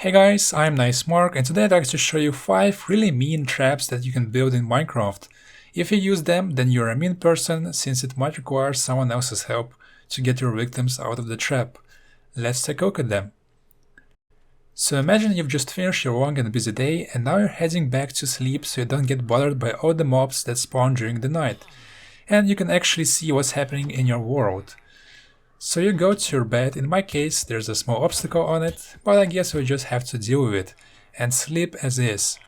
Hey guys, I'm NiceMark and today I'd like to show you 5 really mean traps that you can build in Minecraft. If you use them, then you're a mean person since it might require someone else's help to get your victims out of the trap. Let's take a look at them. So imagine you've just finished your long and busy day and now you're heading back to sleep so you don't get bothered by all the mobs that spawn during the night. And you can actually see what's happening in your world. So you go to your bed. In my case there's a small obstacle on it, but I guess we just have to deal with it and sleep as is.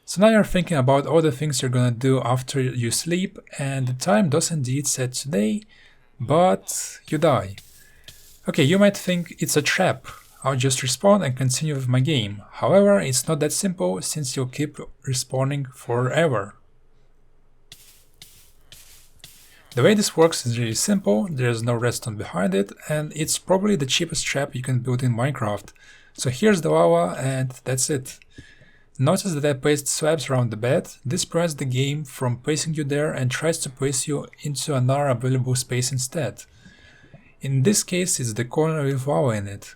So now you're thinking about all the things you're gonna do after you sleep, and the time does indeed set today, but you die. Okay, you might think it's a trap. I'll just respawn and continue with my game. However, it's not that simple since you'll keep respawning forever. The way this works is really simple, there's no redstone behind it, and it's probably the cheapest trap you can build in Minecraft. So here's the lava and that's it. Notice that I placed slabs around the bed. This prevents the game from placing you there and tries to place you into another available space instead. In this case it's the corner with lava in it.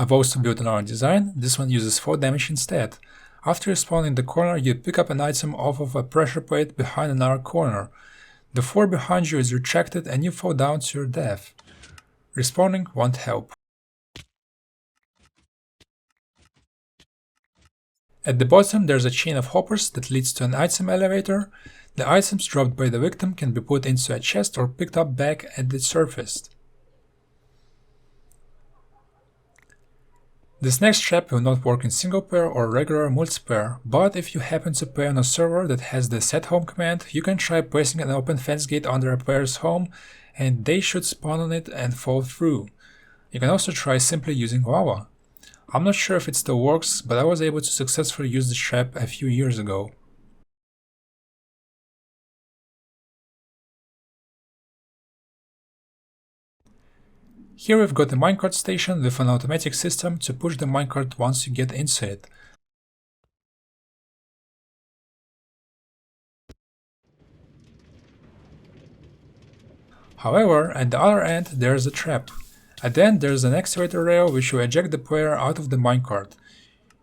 I've also built another design. This one uses fall damage instead. After you spawn in the corner, you pick up an item off of a pressure plate behind another corner. The floor behind you is retracted and you fall down to your death. Respawning won't help. At the bottom there's a chain of hoppers that leads to an item elevator. The items dropped by the victim can be put into a chest or picked up back at the surface. This next trap will not work in single player or regular multiplayer, but if you happen to play on a server that has the set home command, you can try placing an open fence gate under a player's home and they should spawn on it and fall through. You can also try simply using lava. I'm not sure if it still works, but I was able to successfully use this trap a few years ago. Here we've got the Minecart Station with an automatic system to push the minecart once you get into it. However, at the other end there's a trap. At the end there's an excavator rail which will eject the player out of the minecart.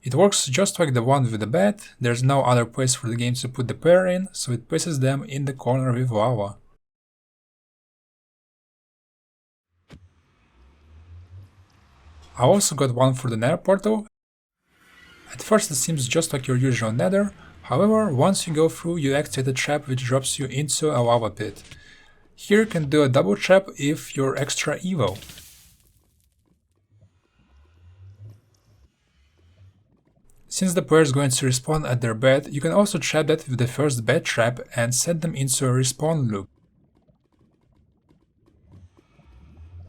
It works just like the one with the bed, there's no other place for the game to put the player in, so it places them in the corner with lava. I also got one for the Nair Portal. At first it seems just like your usual nether, however once you go through you activate a trap which drops you into a lava pit. Here you can do a double trap if you're extra evil. Since the player is going to respawn at their bed, you can also trap that with the first bed trap and set them into a respawn loop.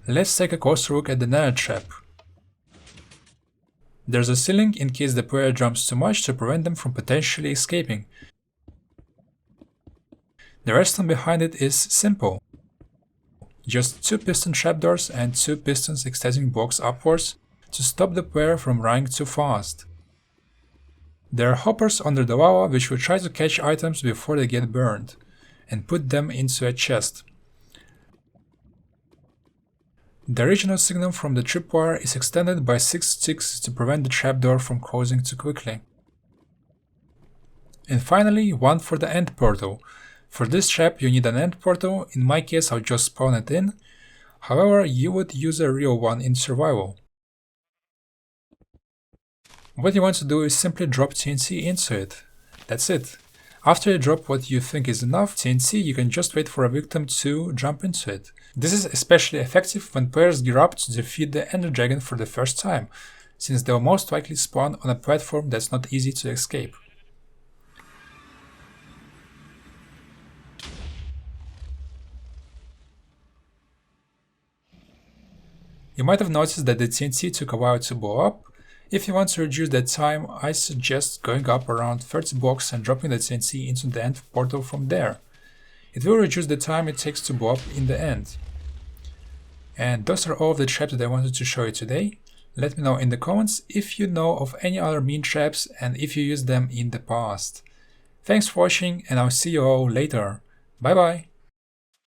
Let's take a closer look at the Nano Trap. There's a ceiling in case the player jumps too much to prevent them from potentially escaping. The redstone behind it is simple. Just 2 piston trapdoors and 2 pistons extending blocks upwards to stop the player from running too fast. There are hoppers under the lava which will try to catch items before they get burned and put them into a chest. The original signal from the tripwire is extended by 6 sticks to prevent the trapdoor from closing too quickly. And finally, one for the end portal. For this trap you need an end portal, in my case I'll just spawn it in, however you would use a real one in survival. What you want to do is simply drop TNT into it. That's it. After you drop what you think is enough TNT, you can just wait for a victim to jump into it. This is especially effective when players gear up to defeat the Ender Dragon for the first time, since they'll most likely spawn on a platform that's not easy to escape. You might have noticed that the TNT took a while to blow up. If you want to reduce that time, I suggest going up around 30 blocks and dropping the TNT into the end portal from there. It will reduce the time it takes to blow up in the end. And those are all of the traps that I wanted to show you today. Let me know in the comments if you know of any other mean traps and if you used them in the past. Thanks for watching and I'll see you all later. Bye bye!